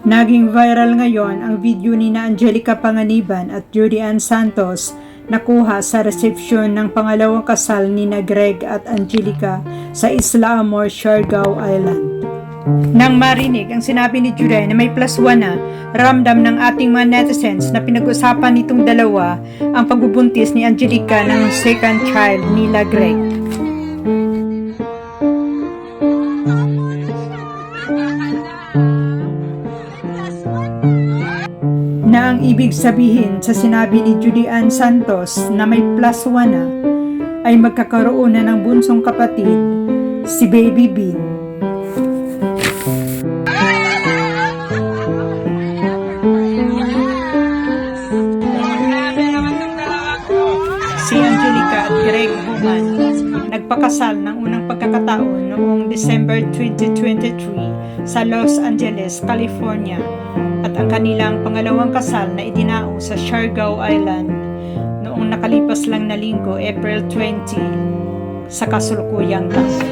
Naging viral ngayon ang video ni na Angelica Panganiban at Judy Ann Santos nakuha sa resepsyon ng pangalawang kasal ni na Greg at Angelica sa Isla Amor, Siargao Island. Nang marinig ang sinabi ni Judy na may +1 na, ramdam ng ating mga netizens na pinag-usapan nitong dalawa ang pagbubuntis ni Angelica ng second child nila Greg. Na ang ibig sabihin sa sinabi ni Judy Ann Santos na may +1 na ay magkakaroon na ng bunsong kapatid, si Baby Bean. Si Angelica at Greg Human nagpakasal ng unang pagkakataon noong December 2023 sa Los Angeles, California, at ang kanilang pangalawang kasal na idinao sa Siargao Island noong nakalipas lang na linggo, April 20, sa kasulukuyang taon.